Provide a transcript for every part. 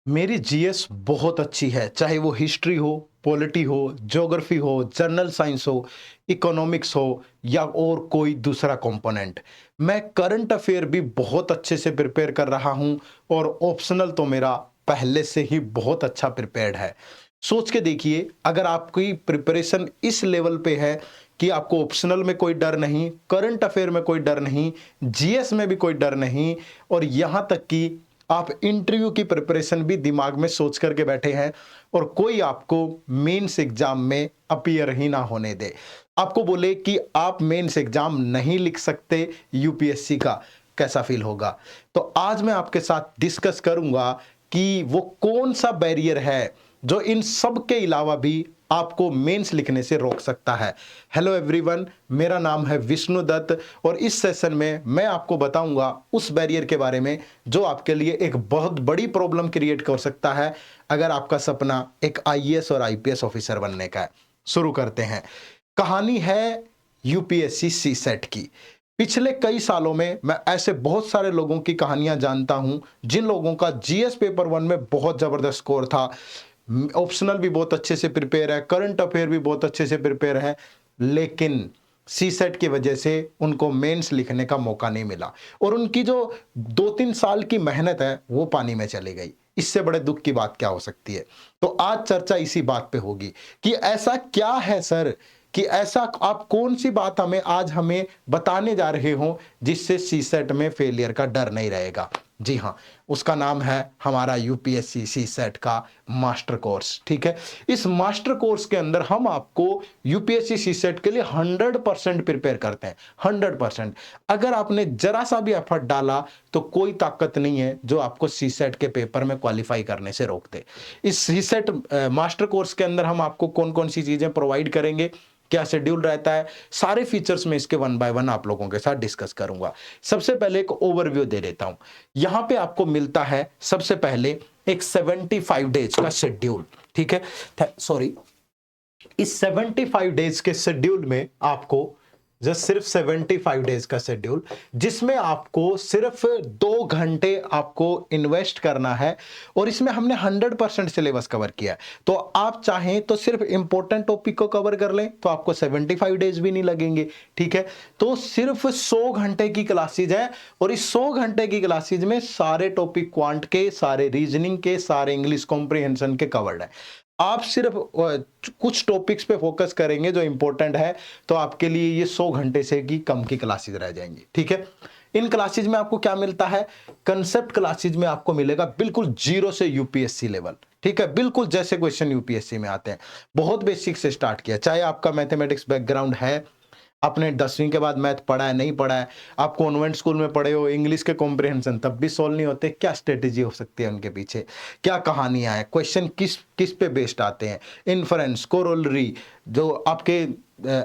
मेरी जीएस बहुत अच्छी है, चाहे वो हिस्ट्री हो, पॉलिटी हो, ज्योग्राफी हो, जनरल साइंस हो, इकोनॉमिक्स हो या और कोई दूसरा कंपोनेंट। मैं करंट अफेयर भी बहुत अच्छे से प्रिपेयर कर रहा हूँ और ऑप्शनल तो मेरा पहले से ही बहुत अच्छा प्रिपेयर्ड है। सोच के देखिए, अगर आपकी प्रिपरेशन इस लेवल पे है कि आपको ऑप्शनल में कोई डर नहीं, करंट अफेयर में कोई डर नहीं, जीएस में भी कोई डर नहीं और यहाँ तक कि आप इंटरव्यू की प्रिपरेशन भी दिमाग में सोच करके बैठे हैं और कोई आपको मेंस एग्जाम में अपीयर ही ना होने दे, आपको बोले कि आप मेंस एग्जाम नहीं लिख सकते यूपीएससी का, कैसा फील होगा। तो आज मैं आपके साथ डिस्कस करूंगा कि वो कौन सा बैरियर है जो इन सब के अलावा भी आपको मेंस लिखने से रोक सकता है। हेलो एवरीवन, मेरा नाम है विष्णु दत्त और इस सेशन में मैं आपको बताऊंगा उस बैरियर के बारे में जो आपके लिए एक बहुत बड़ी प्रॉब्लम क्रिएट कर सकता है अगर आपका सपना एक आईएएस और आईपीएस ऑफिसर बनने का है। शुरू करते हैं। कहानी है यूपीएससी सी सेट की। पिछले कई सालों में मैं ऐसे बहुत सारे लोगों की कहानियां जानता हूं जिन लोगों का जीएस पेपर वन में बहुत जबरदस्त स्कोर था, ऑप्शनल भी बहुत अच्छे से प्रिपेयर है, करंट अफेयर भी बहुत अच्छे से प्रिपेयर है, लेकिन सी सेट की वजह से उनको मेंस लिखने का मौका नहीं मिला और उनकी जो 2-3 साल की मेहनत है वो पानी में चली गई। इससे बड़े दुख की बात क्या हो सकती है। तो आज चर्चा इसी बात पे होगी कि ऐसा क्या है सर, कि ऐसा आप कौन सी बात हमें बताने जा रहे हो जिससे सी सेट में फेलियर का डर नहीं रहेगा। जी हाँ, उसका नाम है हमारा यूपीएससी सी सेट का मास्टर कोर्स। ठीक है, इस मास्टर कोर्स के अंदर हम आपको यूपीएससी सी सेट के लिए 100% प्रिपेयर करते हैं। 100%। अगर आपने जरा सा भी एफर्ट डाला तो कोई ताकत नहीं है जो आपको सी सेट के पेपर में क्वालिफाई करने से रोक दे। इस सी सेट मास्टर कोर्स के अंदर हम आपको कौन कौन सी चीजें प्रोवाइड करेंगे, क्या शेड्यूल रहता है, सारे फीचर्स में इसके वन बाय वन आप लोगों के साथ डिस्कस करूंगा। सबसे पहले एक ओवरव्यू दे देता हूं। यहां पे आपको मिलता है सबसे पहले एक 75 डेज का शेड्यूल। ठीक है, सॉरी, इस 75 डेज के शेड्यूल में आपको जस्ट सिर्फ 75 डेज का शेड्यूल, जिसमें आपको सिर्फ 2 घंटे आपको इन्वेस्ट करना है और इसमें हमने 100% सिलेबस कवर किया है। तो आप चाहें तो सिर्फ इंपॉर्टेंट टॉपिक को कवर कर लें तो आपको 75 डेज भी नहीं लगेंगे। ठीक है, तो सिर्फ 100 घंटे की क्लासेज है और इस 100 घंटे की क्लासेज में सारे टॉपिक क्वांट के, सारे रीजनिंग के, सारे इंग्लिश कॉम्प्रिहेंशन के कवर्ड है। आप सिर्फ कुछ टॉपिक्स पे फोकस करेंगे जो इंपॉर्टेंट है तो आपके लिए ये 100 घंटे से की कम की क्लासेज रह जाएंगी। ठीक है, इन क्लासेज में आपको क्या मिलता है, कंसेप्ट क्लासेज में आपको मिलेगा बिल्कुल जीरो से यूपीएससी लेवल। ठीक है, बिल्कुल जैसे क्वेश्चन यूपीएससी में आते हैं, बहुत बेसिक से स्टार्ट किया। चाहे आपका मैथमेटिक्स बैकग्राउंड है, आपने 10वीं के बाद मैथ पढ़ा है, नहीं पढ़ा है, आप कॉन्वेंट स्कूल में पढ़े हो, इंग्लिश के कॉम्प्रिहेंशन तब भी सॉल्व नहीं होते, क्या स्ट्रेटेजी हो सकती है उनके पीछे, क्या कहानियां हैं, क्वेश्चन किस किस पे बेस्ड आते हैं, इन्फरेंस, कोरोलरी, जो आपके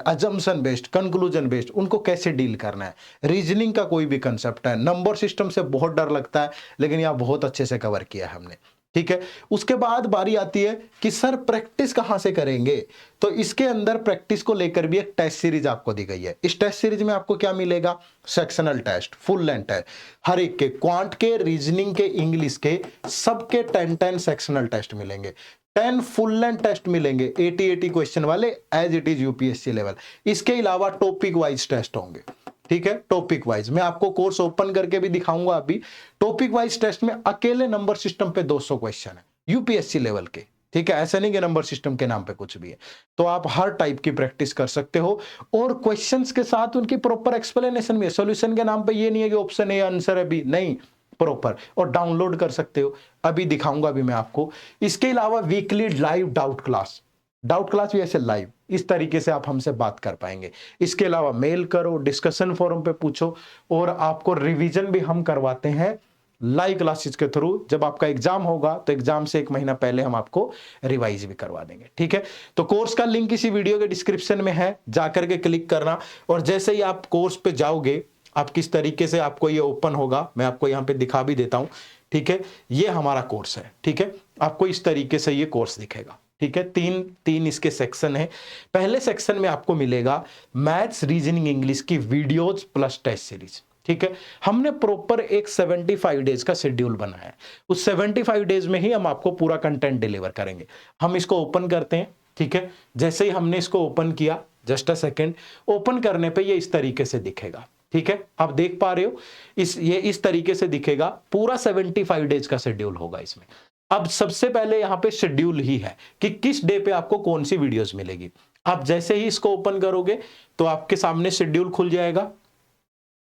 अजम्पशन बेस्ड, कंक्लूजन बेस्ड, उनको कैसे डील करना है, रीजनिंग का कोई भी कंसेप्ट है, नंबर सिस्टम से बहुत डर लगता है लेकिन यह बहुत अच्छे से कवर किया है हमने। ठीक है, उसके बाद बारी आती है कि सर प्रैक्टिस कहां से करेंगे। तो इसके अंदर प्रैक्टिस को लेकर भी एक टेस्ट सीरीज आपको दी गई है। इस टेस्ट सीरीज में आपको क्या मिलेगा, sectional test, full length test, हर एक के, क्वांट के, रीजनिंग के, इंग्लिश के, सबके 10-10 सेक्शनल टेस्ट मिलेंगे, 10 फुल लेंथ टेस्ट मिलेंगे 80-80 क्वेश्चन वाले, as it is UPSC level. इसके अलावा टॉपिक वाइज टेस्ट होंगे। ठीक है, टॉपिक वाइज मैं आपको कोर्स ओपन करके भी दिखाऊंगा अभी। टॉपिक वाइज टेस्ट में अकेले नंबर सिस्टम पे 200 क्वेश्चन है यूपीएससी लेवल के। ठीक है, ऐसा नहीं कि नंबर सिस्टम के नाम पे कुछ भी है। तो आप हर टाइप की प्रैक्टिस कर सकते हो और क्वेश्चंस के साथ उनकी प्रॉपर एक्सप्लेनेशन भी है। सॉल्यूशन के नाम पे ये नहीं है कि ऑप्शन ए आंसर है बी, नहीं, प्रॉपर, और डाउनलोड कर सकते हो, अभी दिखाऊंगा भी मैं आपको। इसके अलावा weekly live doubt class, doubt class भी ऐसे लाइव, इस तरीके से आप हमसे बात कर पाएंगे। इसके अलावा मेल करो, डिस्कशन फोरम पे पूछो और आपको रिवीजन भी हम करवाते हैं लाइव क्लासेस के थ्रू। जब आपका एग्जाम होगा तो एग्जाम से 1 महीना पहले हम आपको रिवाइज भी करवा देंगे। ठीक है, तो कोर्स का लिंक इसी वीडियो के डिस्क्रिप्शन में है, जाकर के क्लिक करना और जैसे ही आप कोर्स पे जाओगे, आप किस तरीके से आपको ये ओपन होगा मैं आपको यहाँ पे दिखा भी देता हूं। ठीक है, ये हमारा कोर्स है। ठीक है, आपको इस तरीके से ये कोर्स दिखेगा। ठीक है, तीन इसके सेक्शन है। पहले सेक्शन में आपको मिलेगा मैथ्स, रीजनिंग, इंग्लिश की वीडियोज प्लस टेस्ट सीरीज। ठीक है, हमने प्रॉपर एक 75 डेज का शेड्यूल बनाया है। उस 75 डेज में ही हम आपको पूरा कंटेंट डिलीवर करेंगे। हम इसको ओपन करते हैं, ठीक है। जैसे ही हमने इसको ओपन किया, जस्ट अ सेकेंड, ओपन करने पे ये इस तरीके से दिखेगा, ठीक है। आप देख पा रहे हो, ये इस तरीके से दिखेगा, पूरा 75 डेज का शेड्यूल होगा इसमें। अब सबसे पहले यहां पे शेड्यूल ही है कि किस डे पे आपको कौन सी वीडियोस मिलेगी। आप जैसे ही इसको ओपन करोगे तो आपके सामने शेड्यूल खुल जाएगा,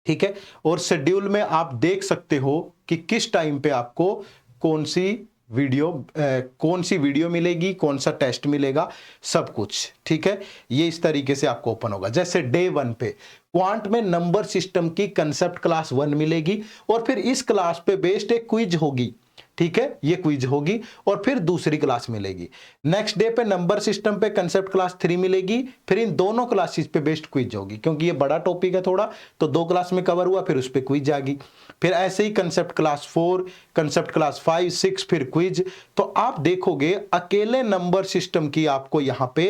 ठीक है। और शेड्यूल में आप देख सकते हो कि किस टाइम पे आपको कौन सी वीडियो मिलेगी, कौन सा टेस्ट मिलेगा, सब कुछ, ठीक है। ये इस तरीके से आपको ओपन होगा। जैसे डे 1 पे क्वांट में नंबर सिस्टम की कंसेप्ट क्लास 1 मिलेगी और फिर इस क्लास पे बेस्ड एक क्विज होगी, ठीक है। ये क्विज होगी और फिर दूसरी क्लास मिलेगी। नेक्स्ट डे पे नंबर सिस्टम पे कंसेप्ट क्लास 3 मिलेगी, फिर इन दोनों क्लासेस पे बेस्ड क्विज होगी, क्योंकि ये बड़ा टॉपिक है थोड़ा, तो 2 क्लास में कवर हुआ, फिर उस पे क्विज आ गई। फिर ऐसे ही कंसेप्ट क्लास 4, कंसेप्ट क्लास 5, 6, फिर क्विज। तो आप देखोगे अकेले नंबर सिस्टम की आपको यहां पे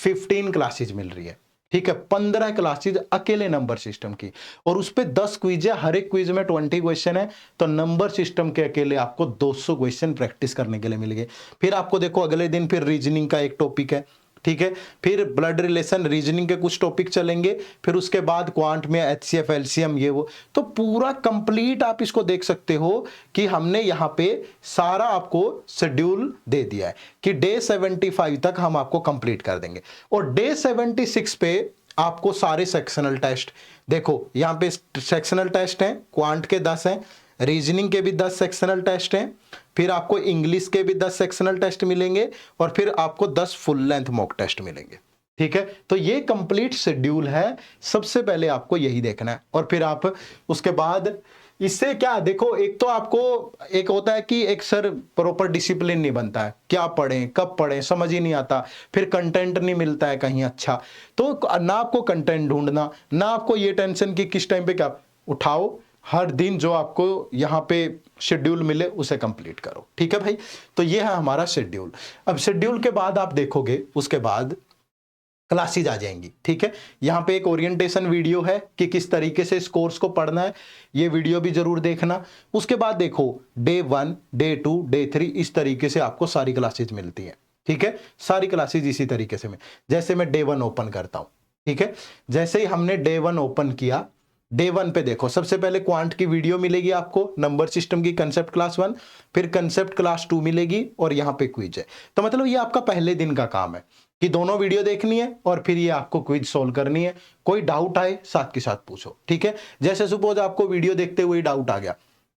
15 क्लासेज मिल रही है, ठीक है। 15 क्लासेज अकेले नंबर सिस्टम की, और उस पे 10 क्विज है, हर एक क्विज में 20 क्वेश्चन है। तो नंबर सिस्टम के अकेले आपको 200 क्वेश्चन प्रैक्टिस करने के लिए मिलेंगे। फिर आपको देखो अगले दिन फिर रीजनिंग का एक टॉपिक है, ठीक है। फिर ब्लड रिलेशन, रीजनिंग के कुछ टॉपिक चलेंगे, फिर उसके बाद क्वांट में HCF, LCM, ये वो। तो पूरा कंप्लीट आप इसको देख सकते हो कि हमने यहां पे सारा आपको शेड्यूल दे दिया है कि डे 75 तक हम आपको कंप्लीट कर देंगे। और डे 76 पे आपको सारे सेक्शनल टेस्ट, देखो यहां पे सेक्शनल टेस्ट हैं, क्वांट के 10 हैं, रीजनिंग के भी 10 सेक्शनल टेस्ट हैं, फिर आपको इंग्लिश के भी 10 सेक्शनल टेस्ट मिलेंगे, और फिर आपको 10 फुल लेंथ मॉक टेस्ट मिलेंगे, ठीक है। तो ये कंप्लीट शेड्यूल है, सबसे पहले आपको यही देखना है। और फिर आप उसके बाद इससे क्या देखो, एक तो आपको एक होता है कि एक सर प्रॉपर डिसिप्लिन नहीं बनता है, क्या पढ़ें कब पढ़ें समझ ही नहीं आता, फिर कंटेंट नहीं मिलता है कहीं अच्छा, तो ना आपको कंटेंट ढूंढना, ना आपको ये टेंशन कि किस टाइम पे क्या उठाओ, हर दिन जो आपको यहाँ पे शेड्यूल मिले उसे कंप्लीट करो, ठीक है भाई। तो ये है हमारा शेड्यूल। अब शेड्यूल के बाद आप देखोगे उसके बाद क्लासेज आ जाएंगी, ठीक है। यहाँ पे एक ओरिएंटेशन वीडियो है कि किस तरीके से इस कोर्स को पढ़ना है, ये वीडियो भी जरूर देखना। उसके बाद देखो डे 1, डे 2, डे 3, इस तरीके से आपको सारी क्लासेज मिलती हैं, ठीक है। सारी क्लासेज इसी तरीके से जैसे मैं डे 1 ओपन करता हूं, ठीक है। जैसे ही हमने डे 1 ओपन किया, डे 1 पे देखो सबसे पहले क्वांट की वीडियो मिलेगी आपको, नंबर सिस्टम की कंसेप्ट क्लास 1, फिर कंसेप्ट क्लास 2 मिलेगी, और यहाँ पे क्विज है। तो मतलब ये आपका पहले दिन का काम है कि दोनों वीडियो देखनी है और फिर ये आपको क्विज सोल्व करनी है। कोई डाउट आए साथ के साथ पूछो, ठीक है। जैसे सपोज आपको वीडियो देखते हुए डाउट आ गया,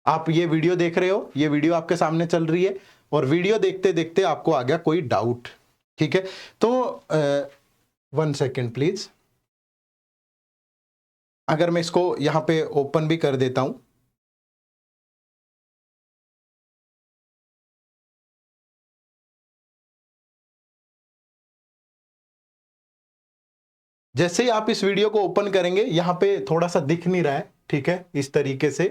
आप ये वीडियो देख रहे हो, ये वीडियो आपके सामने चल रही है, और वीडियो देखते देखते आपको आ गया कोई डाउट, ठीक है। तो 1 सेकेंड प्लीज, अगर मैं इसको यहां पे ओपन भी कर देता हूं, जैसे ही आप इस वीडियो को ओपन करेंगे, यहां पे थोड़ा सा दिख नहीं रहा है, ठीक है, इस तरीके से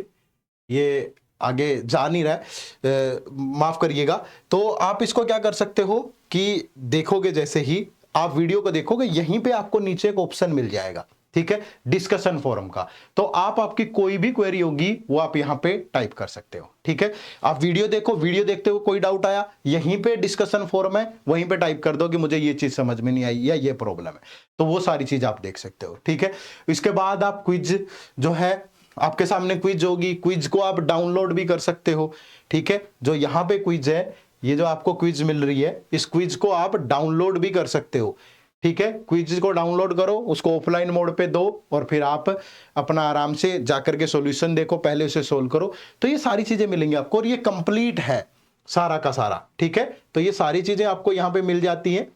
ये आगे जा नहीं रहा है, माफ करिएगा। तो आप इसको क्या कर सकते हो कि देखोगे, जैसे ही आप वीडियो को देखोगे यहीं पे आपको नीचे एक ऑप्शन मिल जाएगा, ठीक है, डिस्कशन फोरम का। तो आप आपकी कोई भी क्वेरी होगी वो आप यहां पे टाइप कर सकते हो, ठीक है। आप वीडियो देखो, वीडियो देखते हुए कोई डाउट आया, यहीं पे डिस्कशन फोरम है, वहीं पे टाइप कर दो कि मुझे ये चीज समझ में नहीं आई या ये प्रॉब्लम है, तो वो सारी चीज आप देख सकते हो, ठीक है। इसके बाद आप क्विज जो है, आपके सामने क्विज होगी, क्विज को आप डाउनलोड भी कर सकते हो, ठीक है। जो यहाँ पे क्विज है, ये जो आपको क्विज मिल रही है, इस क्विज को आप डाउनलोड भी कर सकते हो, ठीक है। क्विज को डाउनलोड करो, उसको ऑफलाइन मोड पे दो, और फिर आप अपना आराम से जाकर के सॉल्यूशन देखो, पहले उसे सोल्व करो। तो ये सारी चीजें मिलेंगी आपको, और ये कंप्लीट है सारा का सारा, ठीक है। तो ये सारी चीजें आपको यहाँ पे मिल जाती हैं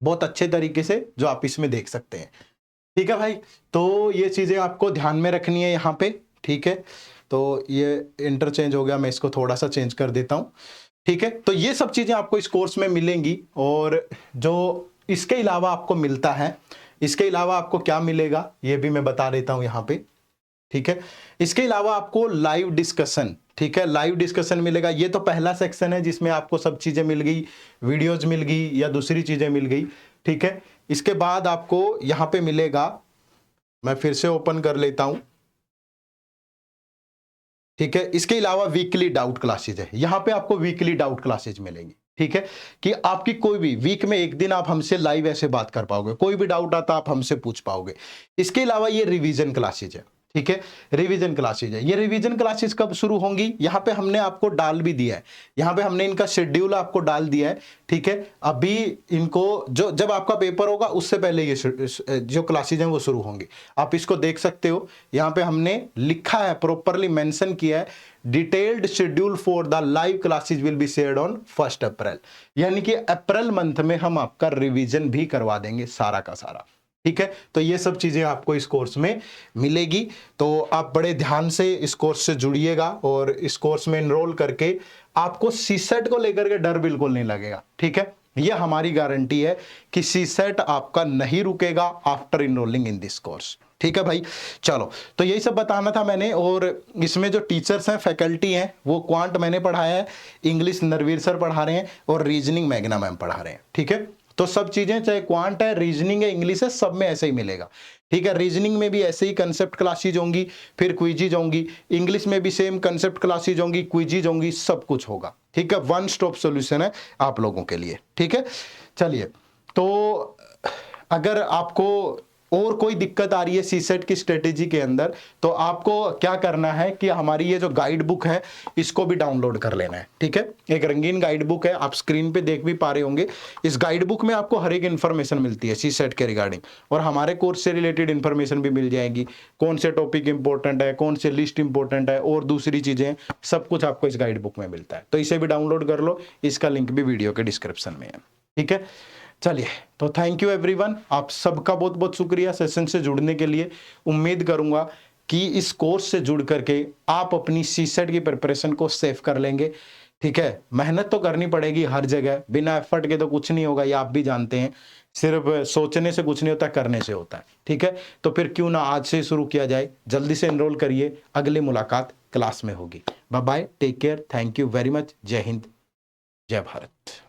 बहुत अच्छे तरीके से, जो आप इसमें देख सकते हैं, ठीक है भाई। तो ये चीजें आपको ध्यान में रखनी है यहाँ पे, ठीक है। तो ये इंटरचेंज हो गया, मैं इसको थोड़ा सा चेंज कर देता हूँ, ठीक है। तो ये सब चीजें आपको इस कोर्स में मिलेंगी। और जो इसके अलावा आपको मिलता है, इसके अलावा आपको क्या मिलेगा ये भी मैं बता देता हूं यहाँ पे, ठीक है। इसके अलावा आपको लाइव डिस्कशन, ठीक है, लाइव डिस्कशन मिलेगा। ये तो पहला सेक्शन है जिसमें आपको सब चीजें मिल गई, वीडियोज मिल गई या दूसरी चीजें मिल गई, ठीक है। इसके बाद आपको यहाँ पे मिलेगा, मैं फिर से ओपन कर लेता हूं, ठीक है। इसके अलावा वीकली डाउट क्लासेज है, यहाँ पे आपको वीकली डाउट क्लासेज मिलेंगी। ठीक है, कि आपकी कोई भी वीक में एक दिन आप हमसे लाइव ऐसे बात कर पाओगे, कोई भी डाउट आता आप हमसे पूछ पाओगे। इसके अलावा ये रिवीजन क्लासेज है। ठीक है, रिवीजन क्लासेज है। ये रिवीजन क्लासेज कब शुरू होंगी, यहाँ पे हमने आपको डाल भी दिया है, यहाँ पे हमने इनका शेड्यूल आपको डाल दिया है। ठीक है, अभी इनको जो जब आपका पेपर होगा उससे पहले ये जो क्लासेज हैं वो शुरू होंगी, आप इसको देख सकते हो। यहाँ पे हमने लिखा है, प्रॉपरली मेंशन किया है, detailed schedule for the live classes will be shared on 1 अप्रैल, यानी कि अप्रैल मंथ में हम आपका रिवीजन भी करवा देंगे सारा का सारा। ठीक है, तो ये सब चीजें आपको इस कोर्स में मिलेगी, तो आप बड़े ध्यान से इस कोर्स से जुड़िएगा और इस कोर्स में एनरोल करके आपको सीसेट को लेकर के डर बिल्कुल नहीं लगेगा। ठीक है, ये हमारी गारंटी है कि सीसेट आपका नहीं रुकेगा after enrolling in this course. ठीक है भाई, चलो, तो यही सब बताना था मैंने। और इसमें जो टीचर्स हैं, फैकल्टी हैं, वो क्वांट मैंने पढ़ाया है, इंग्लिश नरवीर सर पढ़ा रहे हैं और रीजनिंग मैग्ना मैम पढ़ा रहे हैं। ठीक है, तो सब चीजें, चाहे क्वांट है, रीजनिंग है, इंग्लिश है, सब में ऐसे ही मिलेगा। ठीक है, रीजनिंग में भी ऐसे ही कंसेप्ट क्लासेज होंगी, फिर क्विजीज होंगी, इंग्लिश में भी सेम कंसेप्ट क्लासेज होंगी, क्विजीज होंगी, सब कुछ होगा। ठीक है, वन स्टॉप सॉल्यूशन है आप लोगों के लिए। ठीक है, चलिए, तो अगर आपको और कोई दिक्कत आ रही है सीसेट की स्ट्रेटेजी के अंदर, तो आपको क्या करना है कि हमारी ये जो गाइड बुक है इसको भी डाउनलोड कर लेना है। ठीक है, एक रंगीन गाइड बुक है, आप स्क्रीन पे देख भी पा रहे होंगे। इस गाइड बुक में आपको हर एक इन्फॉर्मेशन मिलती है सीसेट के रिगार्डिंग, और हमारे कोर्स से रिलेटेड इन्फॉर्मेशन भी मिल जाएगी, कौन से टॉपिक इंपॉर्टेंट है, कौन से लिस्ट इंपॉर्टेंट है, और दूसरी चीजें, सब कुछ आपको इस गाइड बुक में मिलता है। तो इसे भी डाउनलोड कर लो, इसका लिंक भी वीडियो के डिस्क्रिप्शन में है। ठीक है, चलिए, तो थैंक यू एवरीवन, आप सबका बहुत बहुत शुक्रिया सेशन से जुड़ने के लिए। उम्मीद करूंगा कि इस कोर्स से जुड़ करके आप अपनी सीसेट की प्रिपरेशन को सेव कर लेंगे। ठीक है, मेहनत तो करनी पड़ेगी हर जगह, बिना एफर्ट के तो कुछ नहीं होगा, ये आप भी जानते हैं। सिर्फ सोचने से कुछ नहीं होता, करने से होता है। ठीक है, तो फिर क्यों ना आज से शुरू किया जाए, जल्दी से एनरोल करिए, अगली मुलाकात क्लास में होगी। Bye bye, take care, thank you very much, जय हिंद, जय भारत।